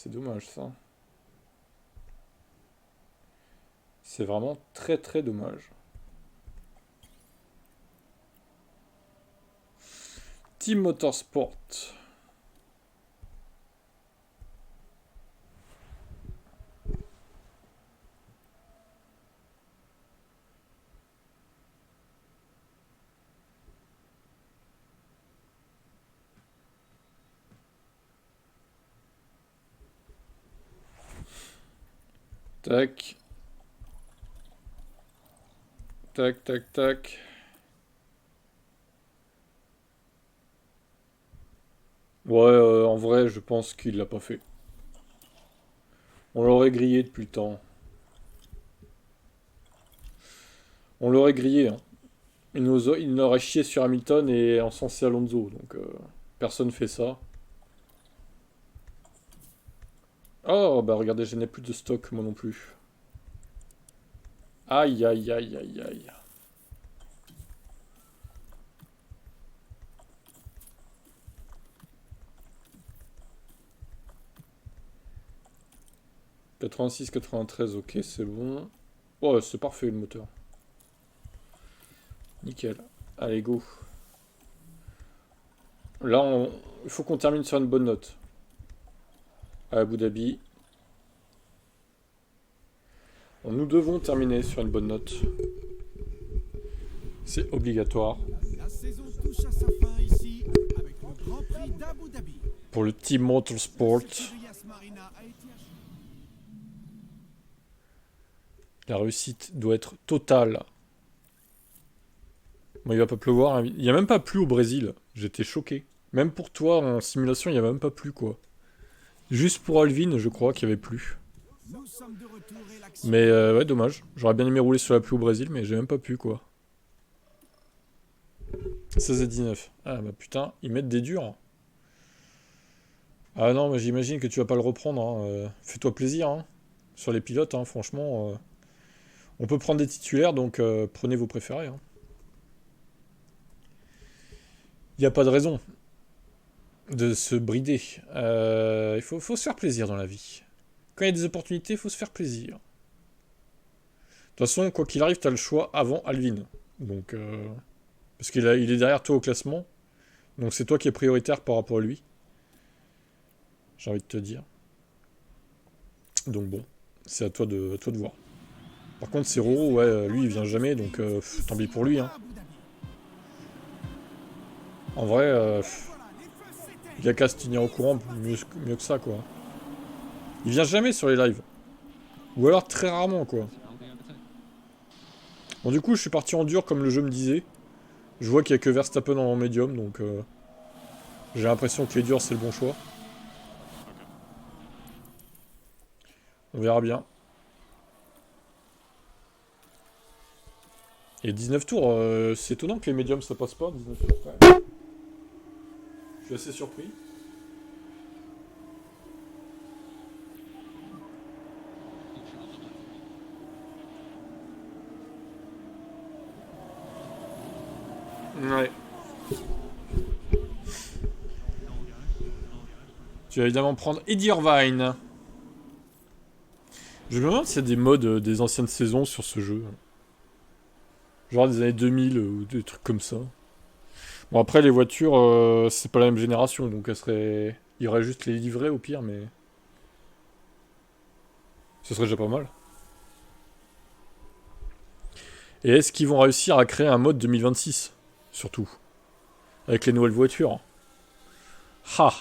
C'est dommage ça. C'est vraiment très très dommage. Team Motorsport. Tac. Tac, tac, tac. Ouais, en vrai, je pense qu'il l'a pas fait. On l'aurait grillé depuis le temps. On l'aurait grillé, hein. Il aurait chié sur Hamilton et encensé Alonso, donc personne fait ça. Oh, bah regardez, je n'ai plus de stock, moi non plus. Aïe, aïe, aïe, aïe, aïe. « 86, 93, ok, c'est bon. Oh, c'est parfait le moteur. Nickel. Allez, go. Là, il faut qu'on termine sur une bonne note. À Abu Dhabi. Nous devons terminer sur une bonne note. C'est obligatoire. La saison touche à sa fin ici avec le Grand Prix d'Abu Dhabi. Pour le Team Motorsport, Yas Marina a été la réussite doit être totale. Bon, il va pas pleuvoir, hein. Il n'y a même pas plu au Brésil. J'étais choqué. Même pour toi, en simulation, il n'y a même pas plu, quoi. Juste pour Alvin, je crois qu'il y avait plu. Nous sommes de retour et l'action. Mais ouais, dommage. J'aurais bien aimé rouler sur la pluie au Brésil, mais j'ai même pas pu, quoi. 16 et 19. Ah bah putain, ils mettent des durs. Ah non, mais j'imagine que tu vas pas le reprendre, hein. Fais-toi plaisir, hein. Sur les pilotes, hein, franchement. On peut prendre des titulaires, donc prenez vos préférés, hein. Il n'y a pas de raison de se brider. Il faut se faire plaisir dans la vie. Quand il y a des opportunités, il faut se faire plaisir. De toute façon, quoi qu'il arrive, tu as le choix avant Alvin. Donc, parce il est derrière toi au classement. Donc c'est toi qui es prioritaire par rapport à lui. J'ai envie de te dire. Donc bon, c'est à toi de voir. Par contre, c'est Roro, ouais, lui, il vient jamais, donc tant pis pour lui, hein. En vrai, il y a qu'à se tenir au courant mieux que ça, quoi. Il vient jamais sur les lives. Ou alors très rarement, quoi. Bon, du coup, je suis parti en dur, comme le jeu me disait. Je vois qu'il y a que Verstappen en médium, donc j'ai l'impression que les durs, c'est le bon choix. On verra bien. Et 19 tours, c'est étonnant que les médiums ça passe pas, 19 tours. Ouais. Je suis assez surpris. Ouais. Tu vas évidemment prendre Eddie Irvine. Je me demande s'il y a des modes des anciennes saisons sur ce jeu. Genre des années 2000 ou des trucs comme ça. Bon, après, les voitures, c'est pas la même génération, donc elles seraient... Il y aurait juste les livrets au pire, mais... Ce serait déjà pas mal. Et est-ce qu'ils vont réussir à créer un mode 2026 surtout, avec les nouvelles voitures? Ha!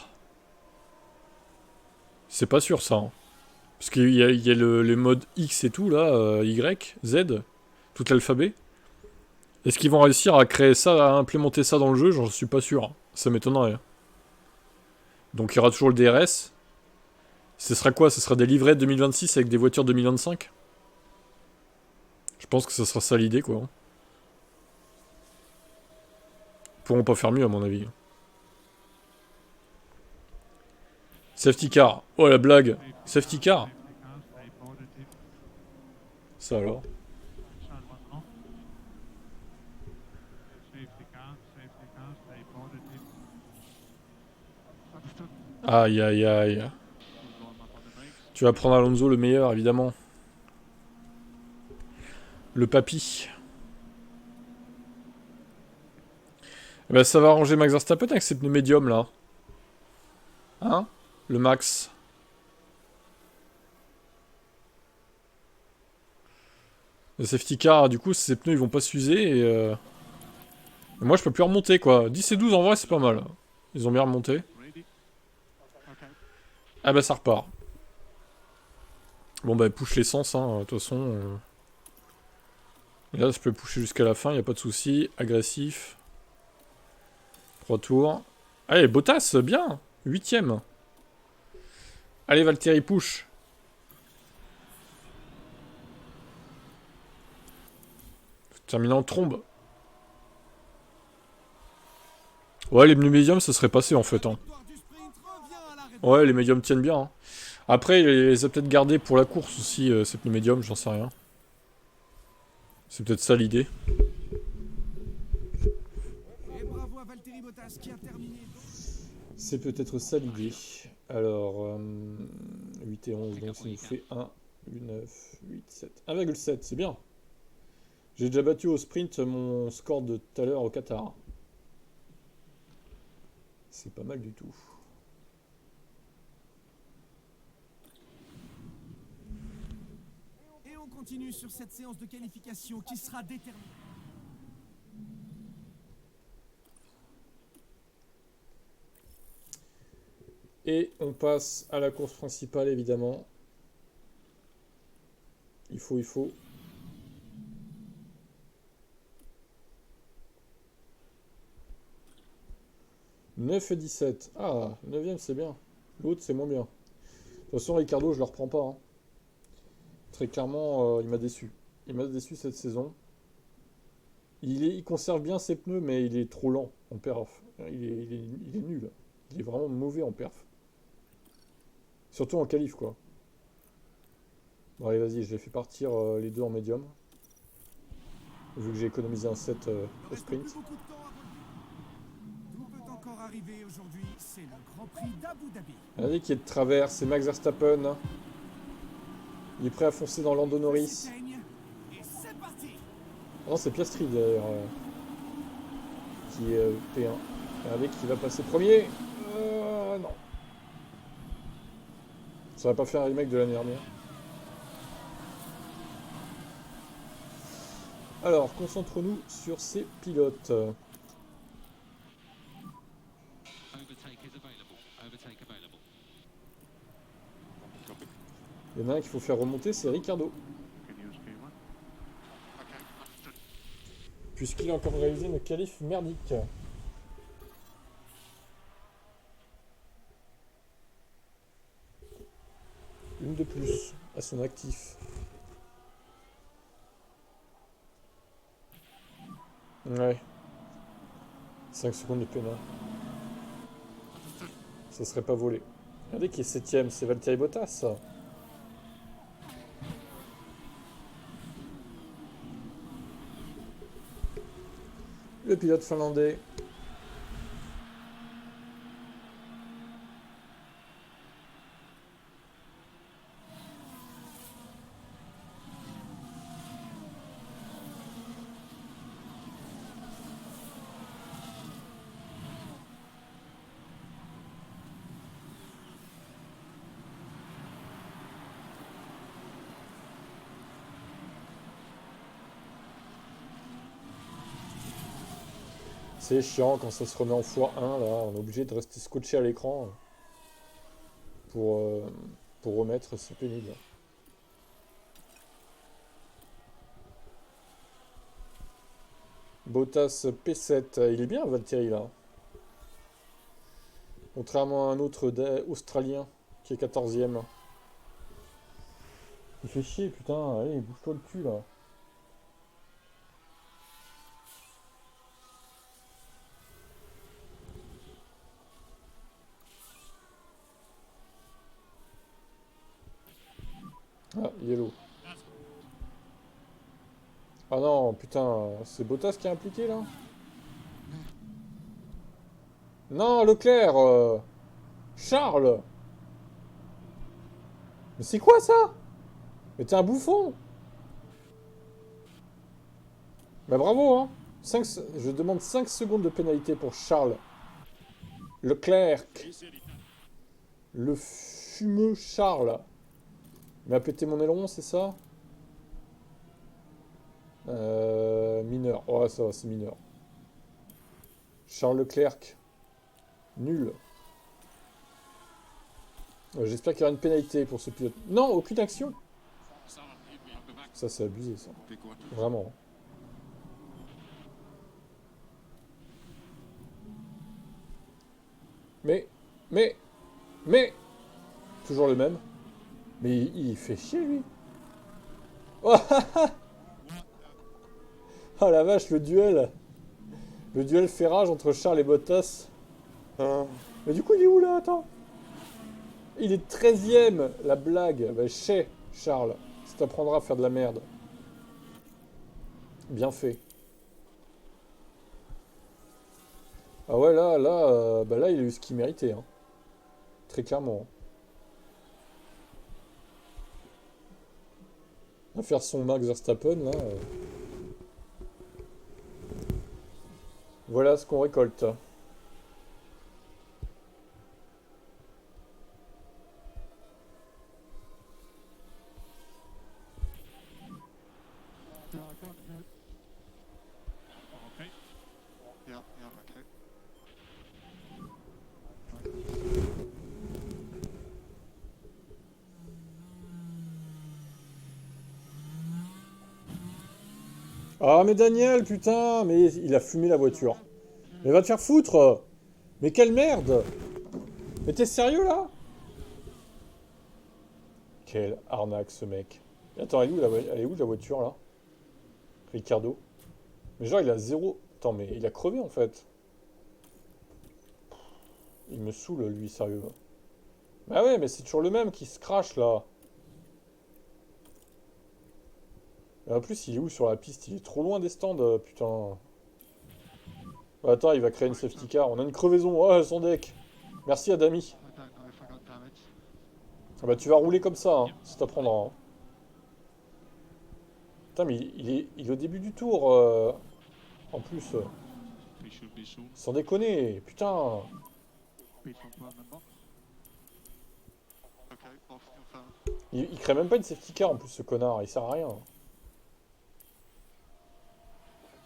C'est pas sûr ça, hein. Parce qu'il y a les modes X et tout, là, Y, Z, tout l'alphabet. Est-ce qu'ils vont réussir à créer ça, à implémenter ça dans le jeu? J'en suis pas sûr, hein. Ça m'étonnerait. Donc il y aura toujours le DRS. Ce sera quoi? Ce sera des livrets 2026 avec des voitures 2025? Je pense que ce sera ça l'idée, quoi. Ils pourront pas faire mieux, à mon avis. Safety car. Oh la blague. Safety car. Ça alors. Aïe aïe aïe. Tu vas prendre Alonso le meilleur, évidemment. Le papy. Eh ben, ça va arranger Max Verstappen avec ces pneus médiums là. Hein? Le Max. Le safety car, du coup, ces pneus ils vont pas s'user et moi je peux plus remonter quoi. 10 et 12 en vrai c'est pas mal. Ils ont bien remonté. Ah bah ça repart. Bon bah push l'essence hein, de toute façon. Là je peux pusher jusqu'à la fin, y a pas de souci. Agressif. 3 tours. Allez, Bottas, bien. 8ème. Allez Valtteri, push. Terminé en trombe. Ouais, les pneus médiums, ça serait passé en fait. Hein. Ouais, les médiums tiennent bien. Hein. Après, il les a peut-être gardés pour la course aussi, ces pneus médiums, j'en sais rien. C'est peut-être ça l'idée. C'est peut-être ça l'idée. Alors, 8 et 11, donc ça nous fait 1, 8, 9, 8, 7. 1,7, c'est bien. J'ai déjà battu au sprint mon score de tout à l'heure au Qatar. C'est pas mal du tout. Et on continue sur cette séance de qualification qui sera déterminante. Et on passe à la course principale, évidemment. Il faut. 9 et 17. Ah, 9ème, c'est bien. L'autre, c'est moins bien. De toute façon, Ricardo, je le reprends pas. Hein. Très clairement, il m'a déçu. Il m'a déçu cette saison. Il conserve bien ses pneus, mais il est trop lent en perf. Il est nul. Il est vraiment mauvais en perf. Surtout en qualif, quoi. Bon, allez, vas-y, je les fais partir les deux en médium. Vu que j'ai économisé un set au sprint. Tout peut encore arriver aujourd'hui, c'est le Grand Prix d'Abu Dhabi. Regardez qui est de travers, c'est Max Verstappen. Il est prêt à foncer dans Lando Norris. Et c'est parti. Non, c'est Piastri d'ailleurs. Qui est P1. Regardez qui va passer premier. Non. Ça va pas faire un remake de l'année dernière. Alors, concentrons-nous sur ces pilotes. Il y en a un qu'il faut faire remonter, c'est Ricardo. Puisqu'il a encore réalisé une qualif merdique. Une de plus à son actif. Ouais. 5 secondes de pénal. Ça serait pas volé. Regardez qui est 7ème, c'est Valtteri Bottas. Le pilote finlandais. C'est chiant quand ça se remet en x1 là, on est obligé de rester scotché à l'écran pour, euh, pour remettre, c'est pénible. Bottas P7, il est bien Valtteri là. Contrairement à un autre Australien qui est 14ème. Il fait chier putain, allez bouge-toi le cul là. Ah, yellow. Ah non, putain, c'est Bottas qui est impliqué là? Non, Leclerc Charles Mais c'est quoi ça? Mais t'es un bouffon! Bah bravo, hein! Je demande 5 secondes de pénalité pour Charles Leclerc. Le fumeux Charles. Il m'a pété mon aileron, c'est ça? Mineur. Oh, ça va, c'est mineur. Charles Leclerc. Nul. J'espère qu'il y aura une pénalité pour ce pilote. Non, aucune action. Ça, c'est abusé, ça. Vraiment. Mais, mais, mais... Toujours le même. Mais il fait chier, lui. Oh, oh la vache, le duel. Le duel fait rage entre Charles et Bottas. Mais du coup, il est où, là? Attends. Il est 13ème, la blague. Bah, chais, Charles. Ça t'apprendra à faire de la merde. Bien fait. Ah ouais, bah là, il a eu ce qu'il méritait, hein. Très clairement. On va faire son Max Verstappen, là. Voilà ce qu'on récolte. Okay. Yeah, okay. Ah, mais Daniel, putain, mais il a fumé la voiture. Mais va te faire foutre! Mais quelle merde! Mais t'es sérieux, là? Quelle arnaque, ce mec. Attends, elle est où la voiture, là? Ricardo. Mais genre, il a zéro... Attends, mais il a crevé, en fait. Il me saoule, lui, sérieux. Bah ouais, mais c'est toujours le même qui se crache, là. Et en plus, il est où sur la piste? Il est trop loin des stands, putain. Bah, attends, il va créer une safety car. On a une crevaison. Oh, son deck. Merci, Adami. I don't know if I got damage. Ah bah, tu vas rouler comme ça, hein. Ça t'apprendra, hein. Putain, mais il est au début du tour, en plus. We should be soon. Sans déconner, putain. Be from remember. Okay, off confirm. Il crée même pas une safety car, en plus, ce connard. Il sert à rien.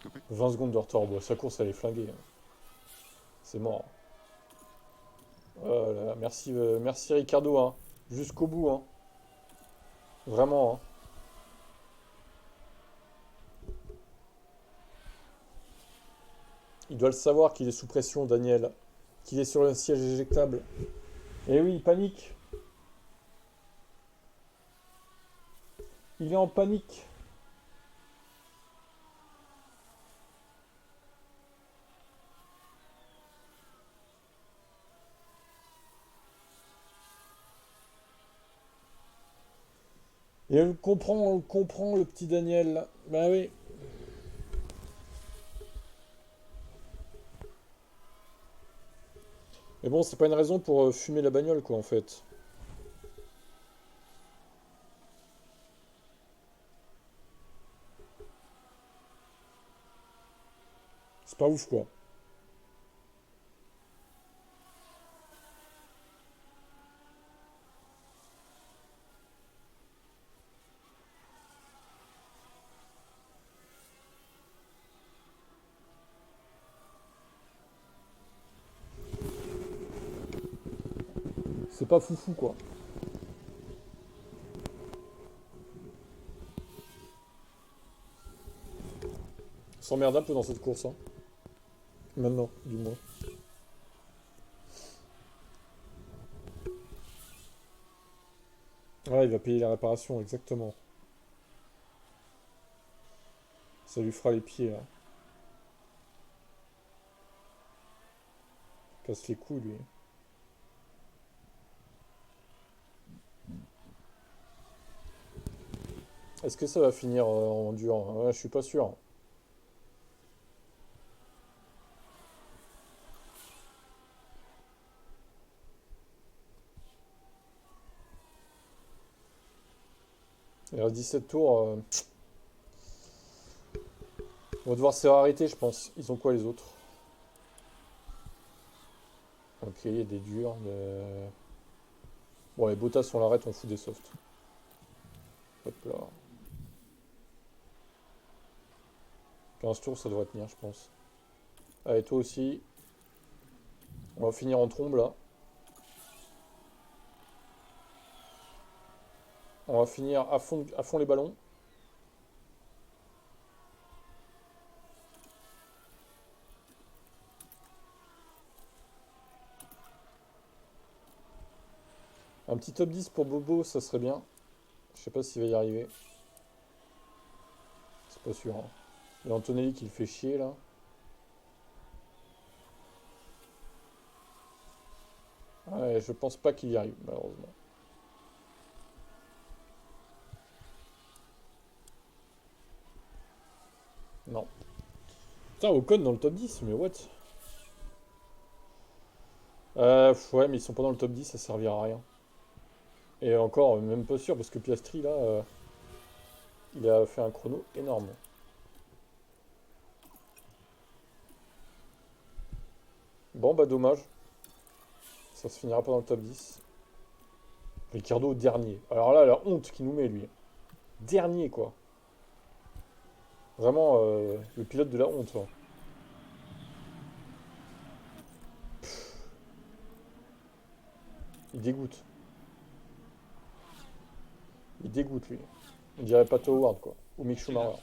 Copy. 20 secondes de retard. Bon, sa course, elle est flinguée, hein. C'est mort. Oh là là, merci Ricardo, hein. Jusqu'au bout, hein. Vraiment, hein. Il doit le savoir qu'il est sous pression, Daniel. Qu'il est sur un siège éjectable. Eh oui, il panique. Il est en panique. Et on comprend le petit Daniel. Bah oui. Mais bon, c'est pas une raison pour fumer la bagnole, quoi, en fait. C'est pas ouf, quoi. C'est pas foufou, quoi. On s'emmerde un peu dans cette course, hein. Maintenant, du moins. Ouais, il va payer la réparation, exactement. Ça lui fera les pieds, là. Casse les couilles, lui. Est-ce que ça va finir en dur? Ouais, je suis pas sûr. Il reste 17 tours. On va devoir se faire arrêter, je pense. Ils ont quoi les autres? Ok, il y a des durs. Bon, les Bottas, on l'arrête, on fout des softs. Hop là. 15 tours, ça devrait tenir, je pense. Allez, toi aussi. On va finir en trombe là. On va finir à fond les ballons. Un petit top 10 pour Bobo, ça serait bien. Je sais pas s'il va y arriver. C'est pas sûr. Hein. Il y a Antonelli qui le fait chier là. Ouais, je pense pas qu'il y arrive, malheureusement. Non. Putain, Ocon dans le top 10, mais what? Ouais, mais ils sont pas dans le top 10, ça servira à rien. Et encore, même pas sûr, parce que Piastri, là, il a fait un chrono énorme. Bon, bah dommage. Ça se finira pas dans le top 10. Ricardo, dernier. Alors là, la honte qu'il nous met, lui. Dernier, quoi. Vraiment, le pilote de la honte, hein. Il dégoûte. Il dégoûte, lui. On dirait pas Howard, quoi. Ou Mick Schumacher.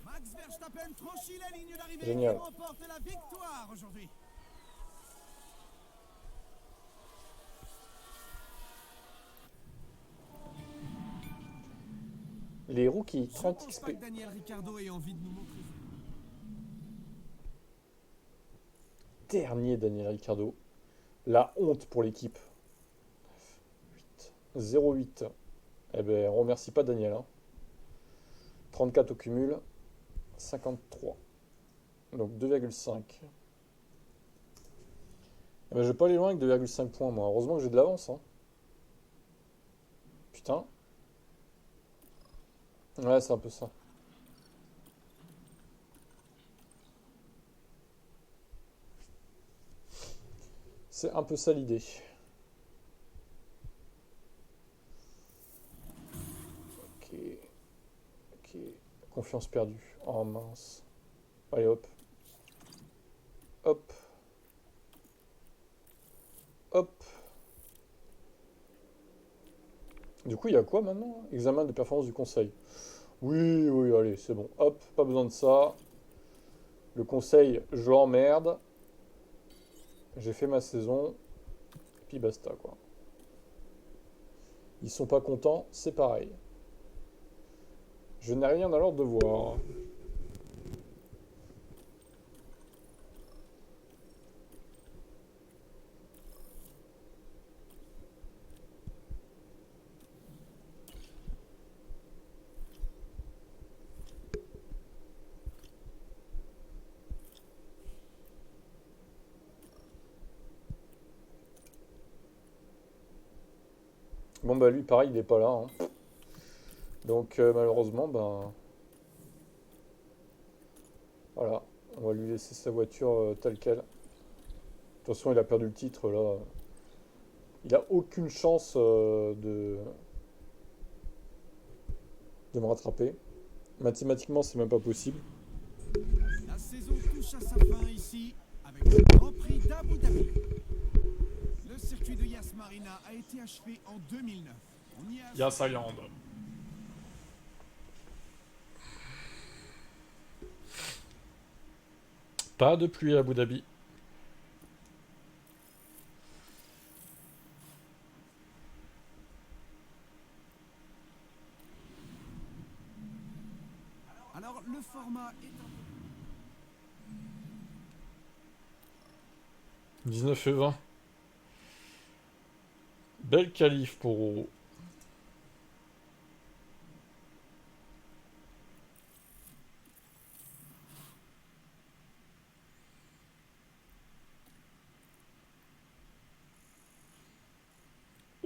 Max Verstappen franchit la ligne d'arrivée Génial. et remporte la victoire aujourd'hui. Les rookies, Je 30 pense XP. pas que Daniel Ricciardo ait envie de nous montrer. Dernier Daniel Ricciardo. La honte pour l'équipe. 0,8. Eh ben, on remercie pas Daniel. Hein. 34 au cumul. 53. Donc 2,5. Eh ben, je vais pas aller loin avec 2,5 points, moi. Heureusement que j'ai de l'avance. Hein. Putain. Ouais, c'est un peu ça. C'est un peu ça l'idée. Ok. Ok. Confiance perdue. Oh mince. Allez hop. Hop. Hop. Du coup, il y a quoi maintenant? Examen de performance du conseil. Oui, oui, allez, c'est bon. Hop, pas besoin de ça. Le conseil, je l'emmerde. J'ai fait ma saison. Et puis basta, quoi. Ils sont pas contents, c'est pareil. Je n'ai rien à leur devoir. Bon, bah lui, pareil, il est pas là. Hein. Donc, malheureusement, ben. Voilà. On va lui laisser sa voiture telle qu'elle. De toute façon, il a perdu le titre, là. Il a aucune chance de me rattraper. Mathématiquement, c'est même pas possible. La saison touche à sa fin ici avec le Grand Prix d'Abu Dhabi. Le circuit de Yas Marina a été achevé en 2009. On y a Yas Island. Pas de pluie à Abu Dhabi. Alors le format est un 19 et 20. Belle qualif pour Roro.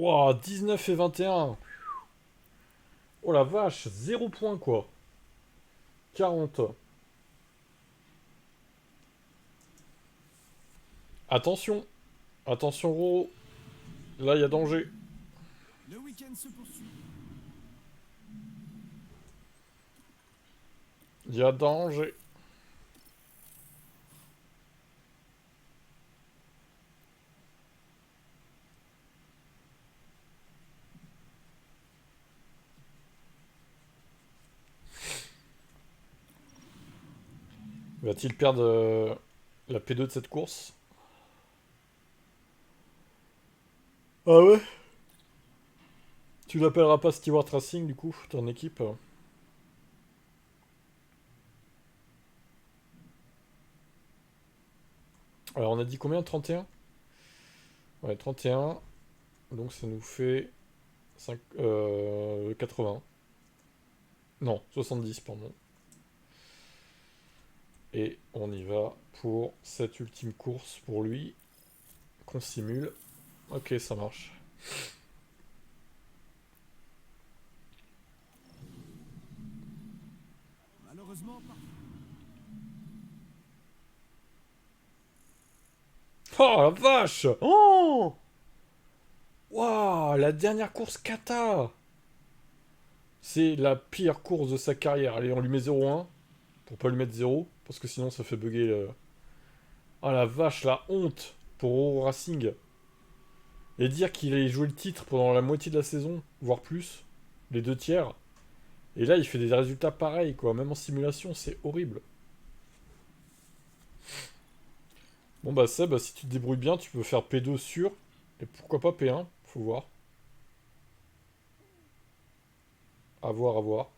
Wouah, 19 et 21. Oh la vache, 0 point quoi. 40. Attention. Attention, Roro. Là, il y a danger. Le week-end se poursuit. Il y a danger. Va-t-il perdre la P2 de cette course? Ah ouais? Tu l'appelleras pas Stewart Racing du coup, ton équipe? Alors on a dit combien? 31? Ouais, 31. Donc ça nous fait 80. Non, 70, pardon. Et on y va pour cette ultime course pour lui. Qu'on simule. Ok, ça marche. Malheureusement, pas. Oh la vache! Oh! Waouh, la dernière course kata! C'est la pire course de sa carrière. Allez, on lui met 0-1. Pour pas lui mettre 0. Parce que sinon ça fait bugger le... Oh la vache, la honte pour Oro Racing. Et dire qu'il allait jouer le titre pendant la moitié de la saison, voire plus. Les 2 tiers. Et là, il fait des résultats pareils, quoi. Même en simulation, c'est horrible. Bon bah Seb, si tu te débrouilles bien, tu peux faire P2 sûr. Et pourquoi pas P1, faut voir. À voir, à voir.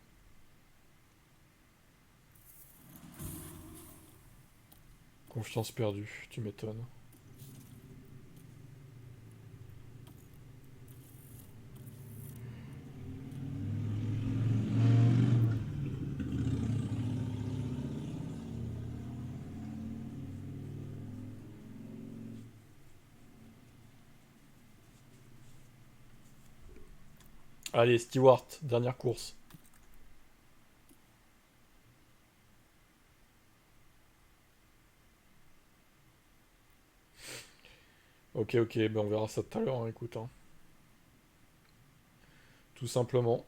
Confiance perdue, tu m'étonnes. Allez, Stewart, dernière course. Ok, ok, ben on verra ça tout à l'heure, hein, écoute. Hein. Tout simplement.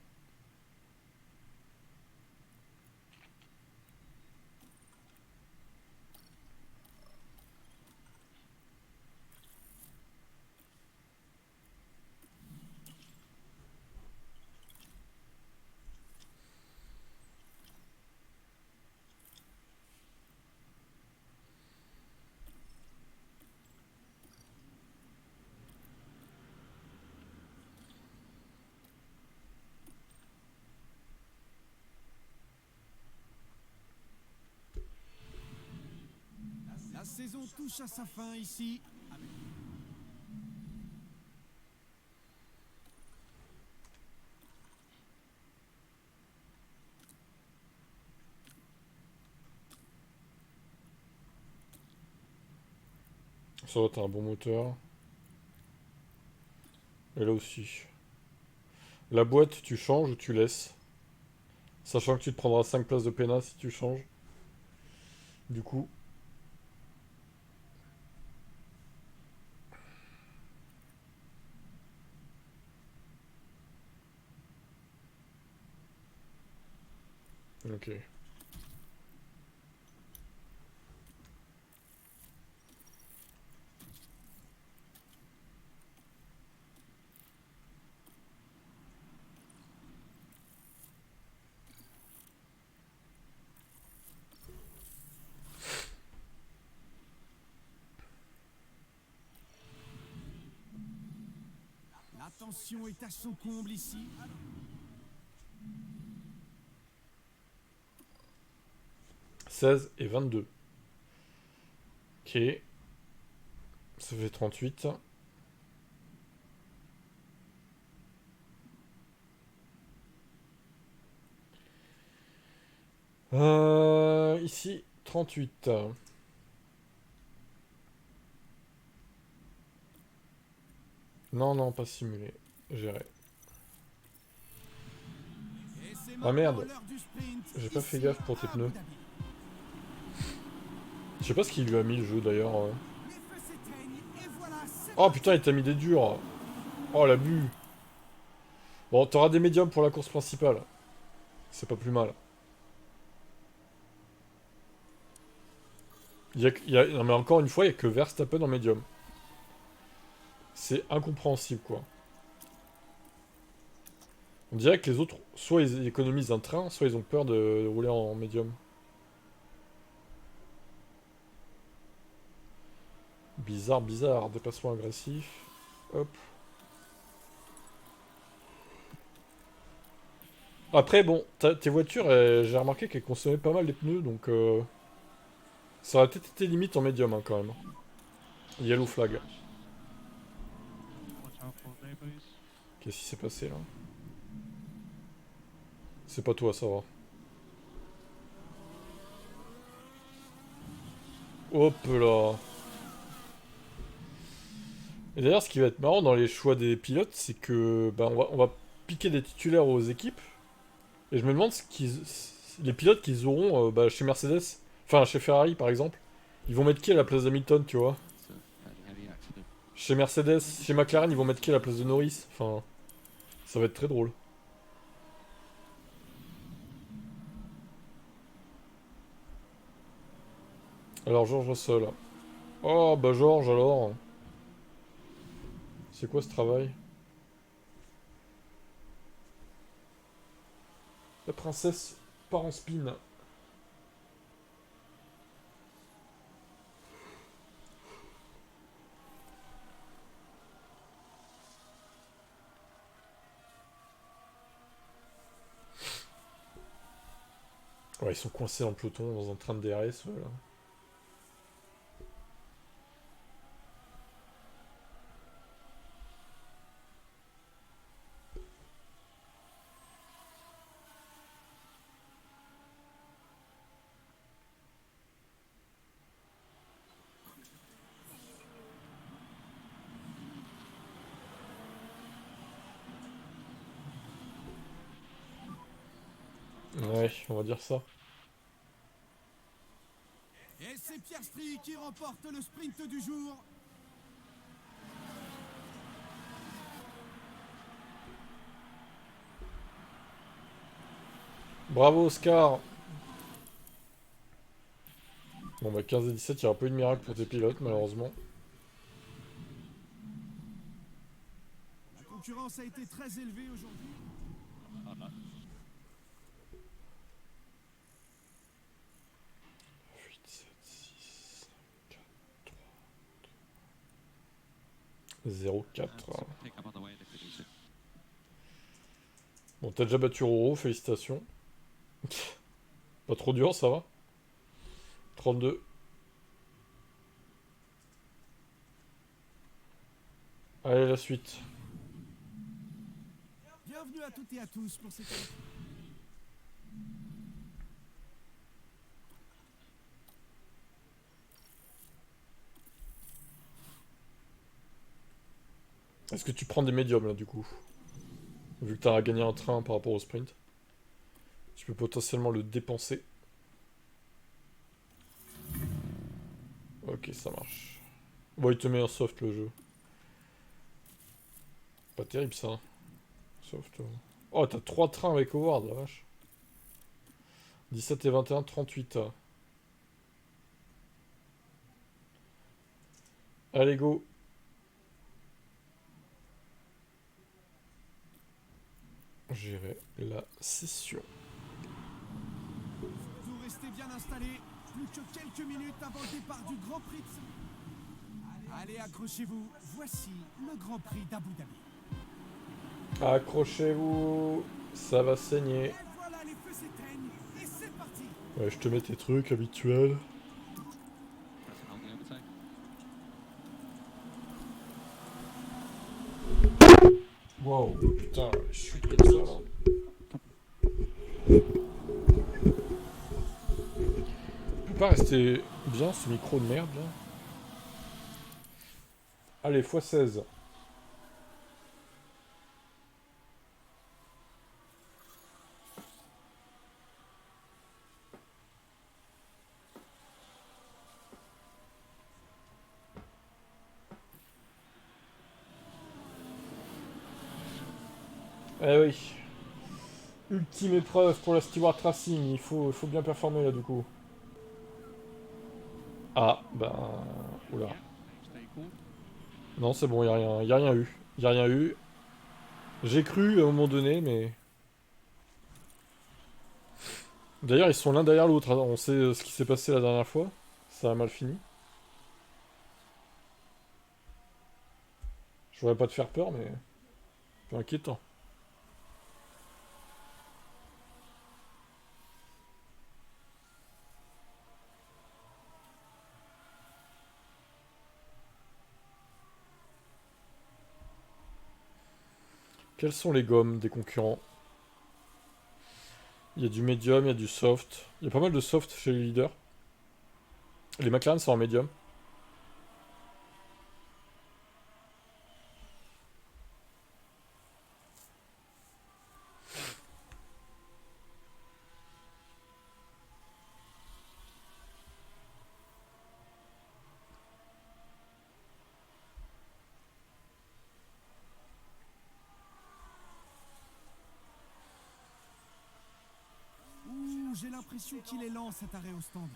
La saison touche à sa fin ici. Ça va, t'as un bon moteur. Et là aussi. La boîte, tu changes ou tu laisses? Sachant que tu te prendras 5 places de pénal si tu changes. Du coup. Ok. La tension est à son comble ici. 16 et 22. Ok. Ça fait 38. Ici, 38. Non, non, pas simulé. Géré. Et c'est Ah merde. maintenant l'heure du sprint, J'ai pas fait ici, gaffe pour tes à pneus. Abu Dhabi. Je sais pas ce qu'il lui a mis le jeu d'ailleurs. Les feux s'éteignent et voilà, c'est Oh putain, il t'a mis des durs. Oh l'abus. Bon, t'auras des médiums pour la course principale. C'est pas plus mal. Non mais encore une fois, il y a que Verstappen en médium. C'est incompréhensible quoi. On dirait que les autres, soit ils économisent un train, soit ils ont peur de rouler en médium. Bizarre, bizarre. Dépassement agressif. Hop. Après, bon, tes voitures, j'ai remarqué qu'elles consommaient pas mal les pneus, donc ça aurait peut-être été limite en médium hein, quand même. Yellow flag. Watch out for neighbors. Qu'est-ce qui s'est passé là? C'est pas toi, ça va. Hop là. Et d'ailleurs, ce qui va être marrant dans les choix des pilotes, c'est que bah, on va piquer des titulaires aux équipes. Et je me demande les pilotes qu'ils auront bah, chez Mercedes, enfin chez Ferrari par exemple, ils vont mettre qui à la place d'Hamilton, tu vois? It's a fairly heavy accident. Chez Mercedes, chez McLaren, ils vont mettre qui à la place de Norris? Enfin, ça va être très drôle. Alors, George Russell. Oh, bah George, alors. C'est quoi ce travail? La princesse part en spin. Ouais, ils sont coincés dans le peloton, dans un train de DRS, voilà. Ouais, on va dire ça. Et c'est Piastri qui remporte le sprint du jour. Bravo Oscar. Bon bah 15 et 17, il y aura pas eu de miracle pour tes pilotes malheureusement. La concurrence a été très élevée aujourd'hui. Oh no. 8, 7, 6, 4, 3, 0, 4. Some pick up on the way if it is. Bon, t'as déjà battu Roro, félicitations. Pas trop dur, ça va. 32. Allez, la suite. Bienvenue à toutes et à tous pour cette émission. Est-ce que tu prends des médiums là du coup? Vu que t'as gagné un train par rapport au sprint. Tu peux potentiellement le dépenser. Ok, ça marche. Bon, il te met un soft le jeu. Pas terrible ça. Soft. Oh, t'as 3 trains avec Howard, la vache. 17 et 21, 38. Allez, go. Gérer la session. Vous restez bien installés. Plus que quelques minutes avant le départ du Grand Prix. Allez, accrochez-vous. Voici le Grand Prix d'Abu Dhabi. Accrochez-vous, ça va saigner. Et voilà, les feux s'éteignent. Et c'est parti. Ouais, je te mets tes trucs habituels. Pressing on the overtake. Wow, putain, je suis comme ça là. Il peut pas rester bien ce micro de merde là. Allez, x16. Eh oui. Ultime épreuve pour la Stewart Racing. Il faut bien performer là du coup. Ah, ben... Oula. Yeah, stay cool. Non, c'est bon, y a rien eu. Y a rien eu. J'ai cru à un moment donné, mais... D'ailleurs, ils sont l'un derrière l'autre, hein. On sait ce qui s'est passé la dernière fois. Ça a mal fini. Je voudrais pas te faire peur, mais... Un peu inquiétant. Quelles sont les gommes des concurrents? Il y a du médium, il y a du soft. Il y a pas mal de soft chez les leaders. Les McLaren sont en médium. Ouh, j'ai l'impression qu'il est lent cet arrêt au stand.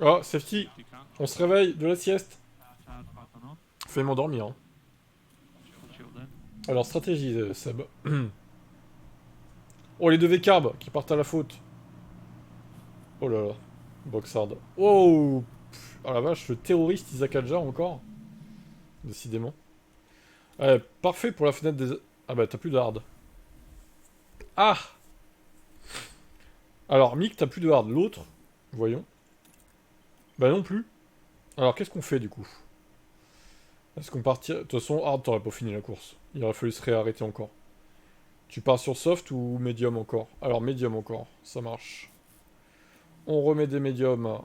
Oh, safety. Safety car. On se réveille de la sieste. Start button on. Fais m'endormir. Hein. Chill then. Alors, stratégie, Seb. Oh, les deux V-Carb qui partent à la faute. Oh là là. Boxard. Oh. Oh la vache, le terroriste Isaac Adjar encore. Décidément. Ouais, parfait pour la fenêtre des... Ah bah, t'as plus de hard. Ah. Alors, Mick, t'as plus de hard. L'autre, voyons. Bah non plus. Alors, qu'est-ce qu'on fait, du coup? Est-ce qu'on partit... De toute façon, hard, t'aurais pas fini la course. Il aurait fallu se réarrêter encore. Tu pars sur soft ou médium encore? Alors, médium encore. Ça marche. On remet des médiums.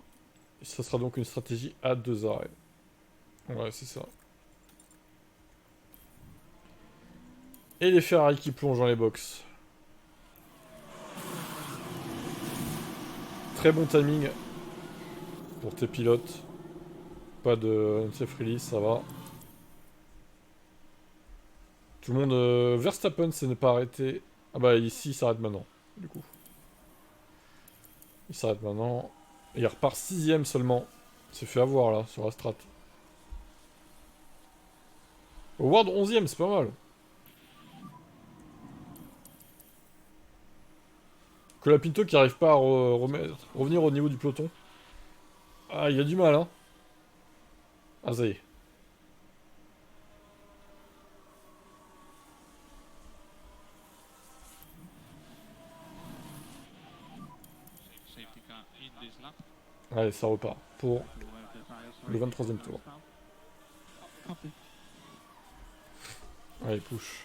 Ça sera donc une stratégie à 2 arrêts. Ouais, c'est ça. Et les Ferrari qui plongent dans les box. Très bon timing pour tes pilotes. Pas de safe release, ça va. Tout le monde... Verstappen s'est pas arrêté. Ah bah ici, il s'arrête maintenant, du coup. Il s'arrête maintenant. Et il repart 6ème seulement. Il s'est fait avoir là, sur la strat. Howard 11ème, c'est pas mal. Que la Pinto qui arrive pas à revenir au niveau du peloton. Ah, il y a du mal, hein. Ah, ça y est. Safety car in this lap. Allez, ça repart. Pour To have the tires le ready 23e for tour. start. Copy. Allez, push.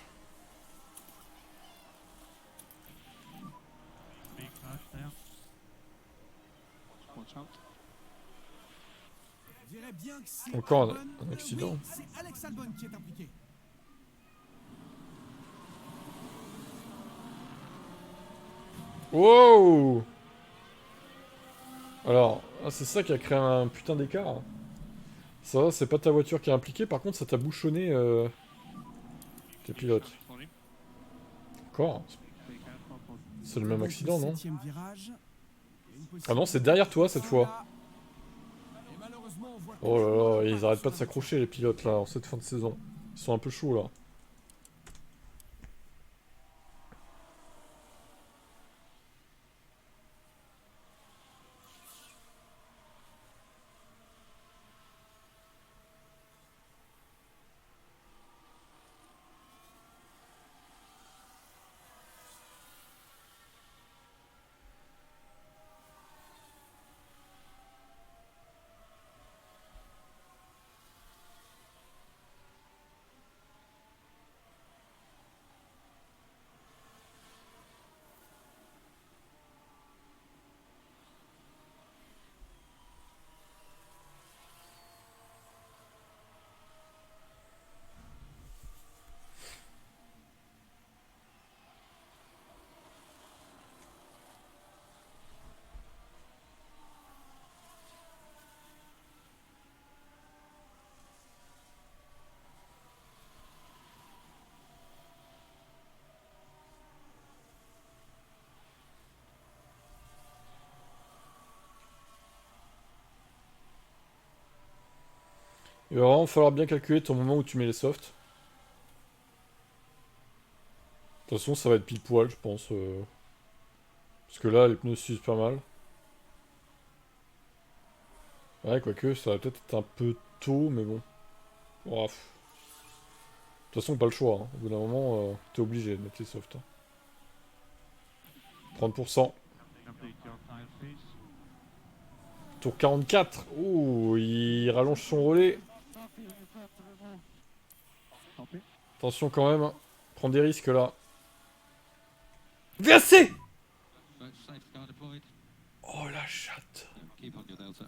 Big crash there. Watch out. Je dirais bien que c'est Encore Albon. un accident. Oui, c'est Alex Albon qui est impliqué. Wow. Alors, ah, c'est ça qui a créé un putain d'écart. Hein. Ça va, c'est pas ta voiture qui est impliquée, par contre ça t'a bouchonné tes pilotes. For him. Encore. Be careful for C'est le même Donc, accident, non? 7e virage. Une Ah non, c'est derrière toi cette fois. Et malheureusement, on voit Oh là toujours là, le ils arrêtent pas de sur la s'accrocher les pilotes là, en cette fin de saison. Ils sont un peu chauds là. Il va vraiment falloir bien calculer ton moment où tu mets les softs. De toute façon, ça va être pile poil, je pense. Parce que là, les pneus s'usent pas mal. Ouais, quoique, ça va peut-être être un peu tôt, mais bon. Bref. De toute façon, pas le choix. Hein. Au bout d'un moment, t'es obligé de mettre les softs. Hein. 30%. Complete your tire, please. Tour 44. Ouh, il rallonge son relais. Copy. Attention quand même. Hein. Prends des risques là. VAC! Safeguard deployed. Oh la chatte. Keep on your delta.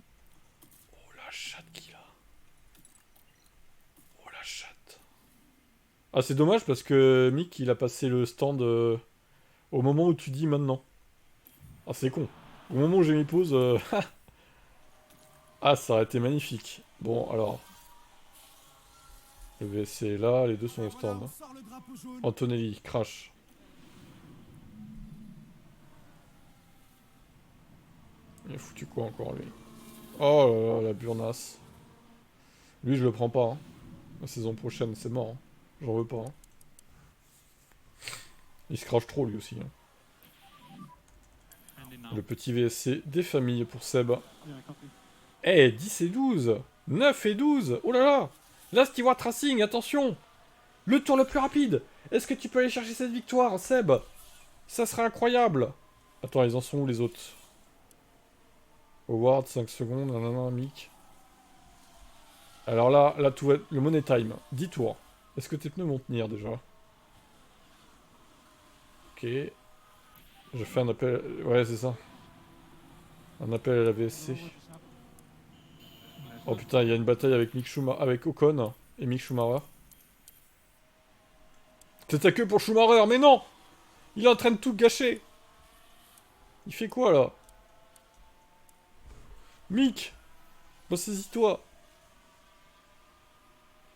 Oh la chatte qu'il a. Oh la chatte. Ah, c'est dommage parce que Mick, il a passé le stand au moment où tu dis maintenant. Ah, c'est con. Au moment où j'ai mis pause... Ah, ça aurait été magnifique. Bon, alors... Le VSC est là, les deux sont au Voilà, stand. on sort le drapeau jaune. Antonelli, crash. Il a foutu quoi encore, lui? Oh là là, la burnasse. Lui, je le prends pas. Hein. La saison prochaine, c'est mort. Hein. J'en veux pas. Hein. Il se crache trop, lui aussi. Hein. And in now. Le petit VSC des familles pour Seb. Yeah, copy. Eh, 10 et 12 9 et 12 Oh là là Là, Stewart Racing, attention. Le tour le plus rapide. Est-ce que tu peux aller chercher cette victoire, Seb? Ça serait incroyable. Attends, ils en sont où, les autres? Howard, 5 secondes, nanana, Mick. Alors là, tout va être... Le money time, 10 tours. Est-ce que tes pneus vont tenir, déjà? Ok. Je fais un appel... Ouais, c'est ça. Un appel à la VSC. Oh putain, il y a une bataille avec Mick Schumacher... Avec Ocon et Mick Schumacher. C'est ta queue pour Schumacher, mais non! Il est en train de tout gâcher. Il fait quoi, là? Mick! Ressaisis-toi!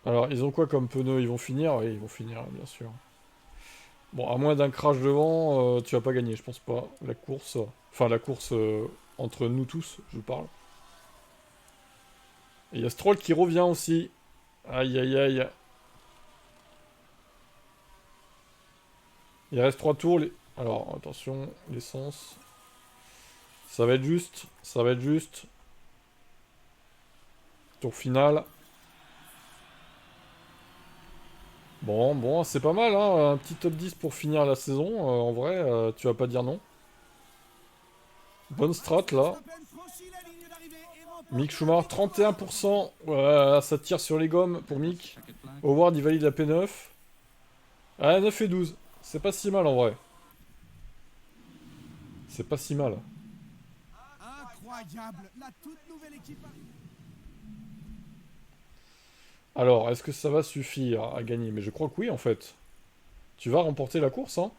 Alors, ils ont quoi comme pneus? Ils vont finir? Oui, ils vont finir, bien sûr. Bon, à moins d'un crash devant, tu vas pas gagner, je pense pas. La course... Enfin, la course entre nous tous, je parle. Et il y a Stroll qui revient aussi. Aïe, aïe, aïe. Il reste 3 tours. Alors, attention, l'essence. Ça va être juste. Ça va être juste. Tour final. Bon, c'est pas mal, hein. Un petit top 10 pour finir la saison. En vrai, tu vas pas dire non. Bonne strat, là. Verstappen franchit la ligne d'arrivée et remporte Mick la Schumacher, victoire. 31%. Ouais, ça tire sur les gommes pour Mick. Checkered flag. Howard, il valide la P9. Ah, 9 et 12. C'est pas si mal, en vrai. C'est pas si mal. Incroyable, la toute nouvelle équipe arrive. Alors, est-ce que ça va suffire à gagner? Mais je crois que oui, en fait. Tu vas remporter la course, hein.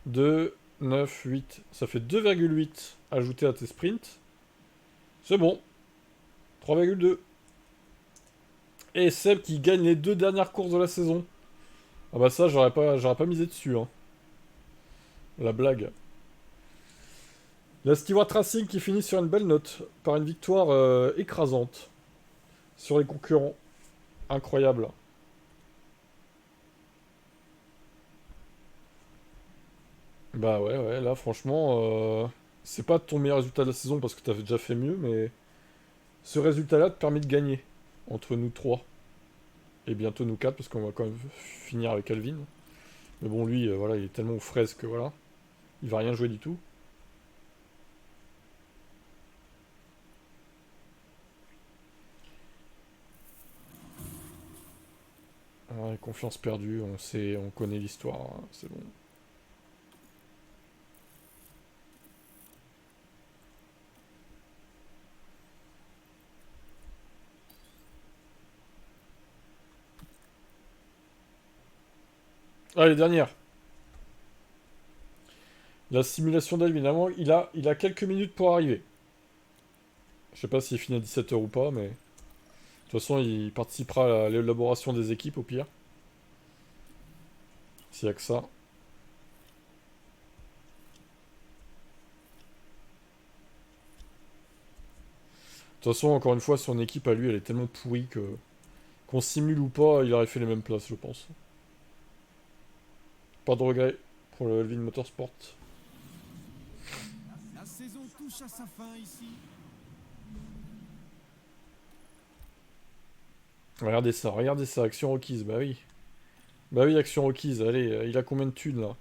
2, 9, 8. Ça fait 2,8 ajouté à tes sprints. C'est bon. 3,2. Et Seb qui gagne les 2 dernières courses de la saison. Ah bah ça, j'aurais pas misé dessus, hein. La blague. La Stewart Racing qui finit sur une belle note, par une victoire écrasante sur les concurrents. Incroyable. Bah ouais, là franchement, c'est pas ton meilleur résultat de la saison parce que t'avais déjà fait mieux, mais ce résultat-là te permet de gagner entre nous 3 et bientôt nous 4 parce qu'on va quand même finir avec Alvin. Mais bon, lui, voilà, il est tellement aux fraises que voilà, il va rien jouer du tout. Ouais, confiance perdue, on sait, on connaît l'histoire, hein, c'est bon. Allez, dernière. La simulation d'évidemment, il a quelques minutes pour arriver. Je sais pas s'il finit à 17h ou pas, mais... De toute façon, il participera à l'élaboration des équipes, au pire. S'il y a que ça. De toute façon, encore une fois, son équipe à lui, elle est tellement pourrie que... Qu'on simule ou pas, il aurait fait les mêmes places, je pense. Pas de regret pour le Elvin Motorsport. La saison touche à sa fin ici. Regardez ça, action requise, bah oui. Bah oui, action requise, allez, il a combien de thunes, là?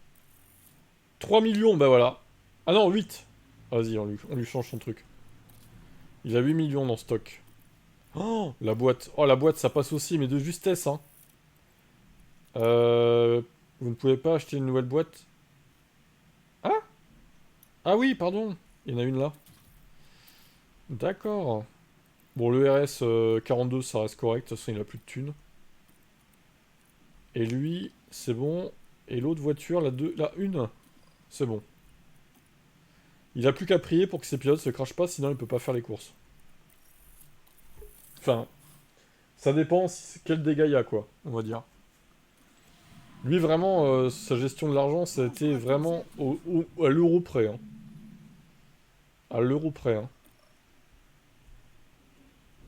3 millions, bah voilà. Ah non, 8. Vas-y, on lui change son truc. Il a 8 millions dans stock. Oh, la boîte. Oh, la boîte, ça passe aussi, mais de justesse, hein. Vous ne pouvez pas acheter une nouvelle boîte? Ah? Ah oui, pardon. Il y en a une là. D'accord. Bon, le RS 42, ça reste correct. De toute façon, il a plus de thunes. Et lui, c'est bon. Et l'autre voiture, la une, c'est bon. Il a plus qu'à prier pour que ses pilotes se crachent pas, sinon il peut pas faire les courses. Enfin, ça dépend quel dégât il y a, quoi, on va dire. Lui, vraiment, sa gestion de l'argent, ça a été vraiment à l'euro près. Hein. À l'euro près. Hein.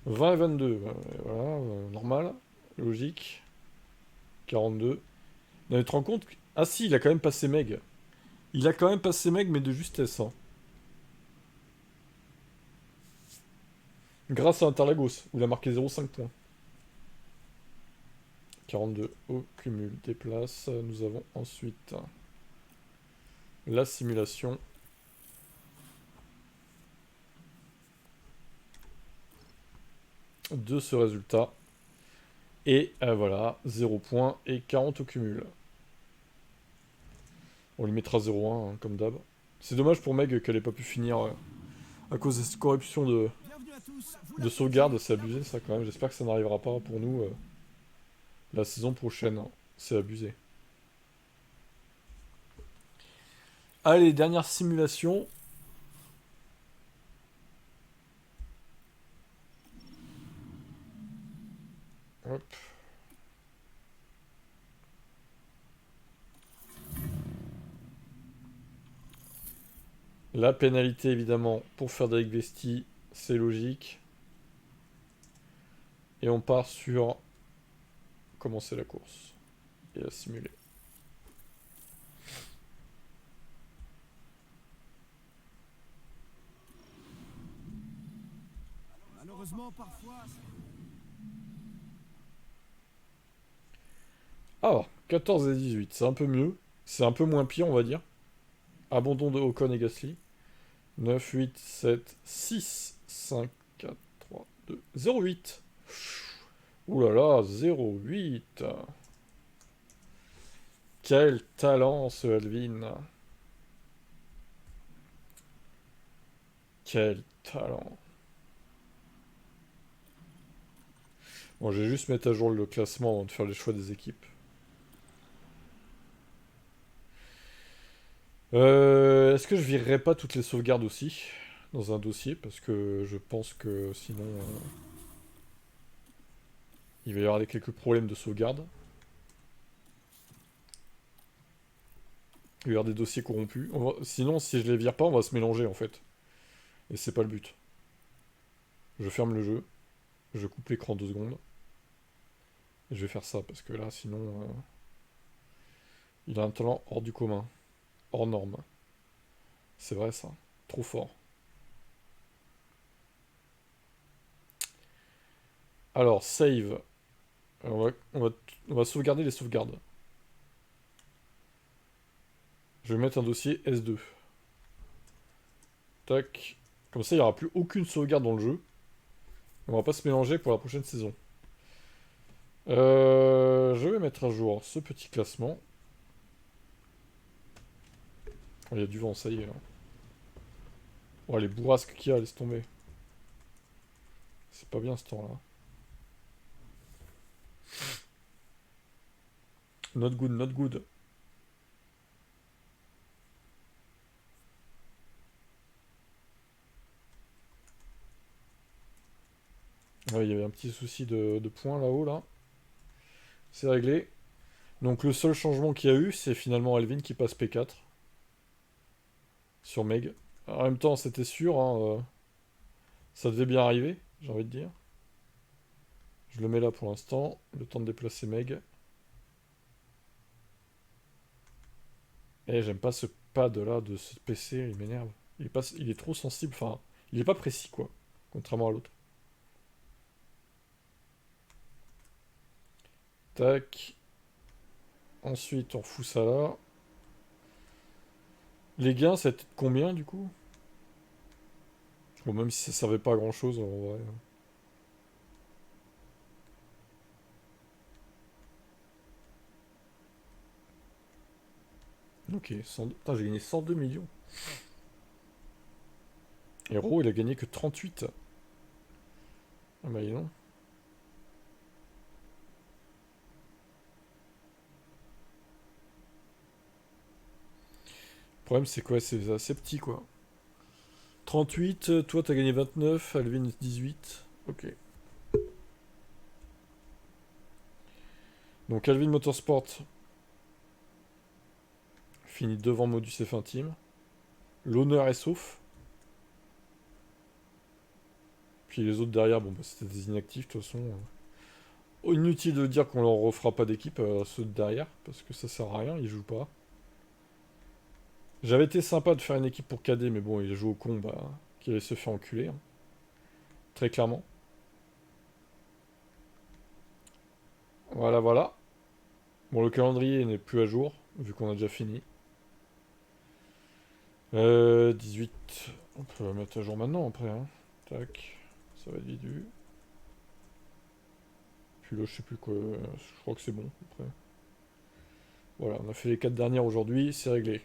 20 et 22, voilà, normal, logique. 42. Non, mais tu te rends compte que... Ah si, il a quand même passé Meg. Il a quand même passé Meg, mais de justesse. Hein. Grâce à Interlagos, où il a marqué 0,5 points. 42 au cumul des places. Nous avons ensuite la simulation. De ce résultat. Et voilà, 0 points et 40 au cumul. On lui mettra 0,1 hein, comme d'hab. C'est dommage pour Meg qu'elle ait pas pu finir à cause de cette corruption de sauvegarde. C'est abusé ça quand même. J'espère que ça n'arrivera pas pour nous la saison prochaine. Hein. C'est abusé. Allez, dernière simulation. Hop. La pénalité, évidemment, pour Frédéric Vesti, c'est logique. Et on part sur commencer la course et la simuler. Malheureusement, parfois... Ah, 14 et 18, c'est un peu mieux. C'est un peu moins pire, on va dire. Abandon de Ocon et Gasly. 9, 8, 7, 6, 5, 4, 3, 2, 0, 8. Ouh là là, 0, 8. Quel talent, ce Alvin. Quel talent. Bon, je vais juste mettre à jour le classement avant de faire les choix des équipes. Est-ce que je virerai pas toutes les sauvegardes aussi dans un dossier? Parce que je pense que sinon il va y avoir quelques problèmes de sauvegarde. Il va y avoir des dossiers corrompus. Sinon, si je les vire pas, on va se mélanger en fait. Et c'est pas le but. Je ferme le jeu. Je coupe l'écran 2 secondes. Et je vais faire ça parce que là, sinon, il a un talent hors du commun. Hors norme. C'est vrai ça. Trop fort. Alors, save. On va sauvegarder les sauvegardes. Je vais mettre un dossier S2. Tac. Comme ça, il n'y aura plus aucune sauvegarde dans le jeu. On va pas se mélanger pour la prochaine saison. Je vais mettre à jour ce petit classement. Oh, il y a du vent, ça y est. Là. Oh, les bourrasques qu'il y a, laisse tomber. C'est pas bien ce temps-là. Not good, not good. Ouais, il y avait un petit souci de points là-haut, là. C'est réglé. Donc le seul changement qu'il y a eu, c'est finalement Alvin qui passe P4. Sur Meg. En même temps, c'était sûr, hein, ça devait bien arriver. j'ai envie de dire. Je le mets là pour l'instant, le temps de déplacer Meg. Eh, j'aime pas ce pad là de ce PC, il m'énerve. Il est trop sensible, enfin, il est pas précis quoi, contrairement à l'autre. Tac. Ensuite, on fout ça là. Les gains, ça va être de combien du coup? Bon, même si ça servait pas à grand chose en vrai. Ok, 102. Putain, j'ai gagné 102 millions. Hero, il a gagné que 38. Ah bah, non. Le problème, c'est quoi? C'est assez petit, quoi. 38, toi, t'as gagné 29, Alvin, 18. Ok. Donc, Alvin Motorsport finit devant Modus F1 Team. L'honneur est sauf. Puis les autres derrière, bon, bah, c'était des inactifs, de toute façon. Inutile de dire qu'on leur refera pas d'équipe, ceux de derrière, parce que ça sert à rien, ils jouent pas. J'avais été sympa de faire une équipe pour KD, mais bon, il joue au con, bah, qui allait se faire enculer. Hein. Très clairement. Voilà, voilà. Bon, le calendrier n'est plus à jour, vu qu'on a déjà fini. 18. On peut mettre à jour maintenant, après. Hein. Tac. Ça va être vite vu. Puis là, je sais plus quoi. Je crois que c'est bon, après. Voilà, on a fait les 4 dernières aujourd'hui, c'est réglé.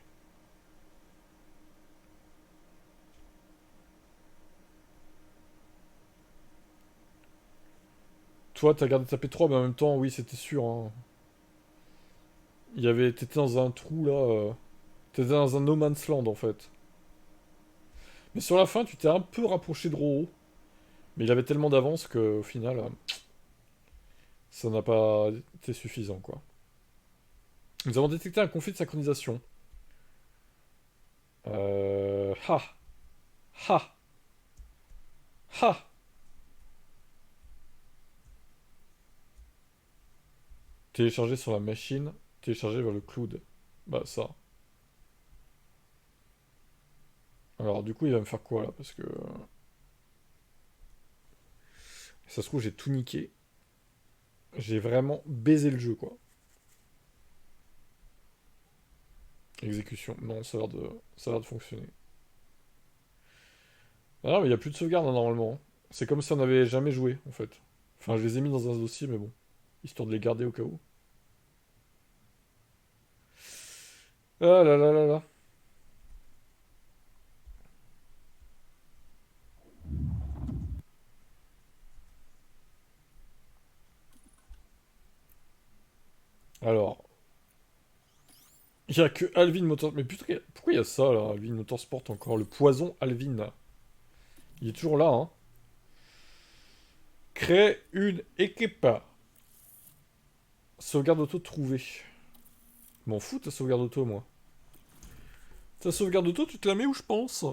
Toi, t'as gardé ta P3, mais en même temps, oui, c'était sûr. Hein. T'étais dans un trou là. T'étais dans un no man's land en fait. Mais sur la fin, tu t'es un peu rapproché de Roro. Mais il avait tellement d'avance qu'au final, ça n'a pas été suffisant quoi. Nous avons détecté un conflit de synchronisation. Ha! Ha! Ha! Télécharger sur la machine, télécharger vers le cloud. Bah ça. Alors du coup, il va me faire quoi là? Parce que... Ça se trouve, j'ai tout niqué. J'ai vraiment baisé le jeu, quoi. Exécution. Non, ça a l'air de fonctionner. Ah non, mais il n'y a plus de sauvegarde, hein, normalement. C'est comme si on n'avait jamais joué, en fait. Enfin, je les ai mis dans un dossier, mais bon. Histoire de les garder au cas où. Ah là là là là. Alors. Il n'y a que Alvin Motorsport. Mais putain, pourquoi il y a ça, là, Alvin Motorsport encore? Le poison Alvin, là. Il est toujours là, hein. Crée une équipe. Sauvegarde auto trouvée. M'en fous ta sauvegarde auto, moi. Ta sauvegarde auto, tu te la mets où je pense?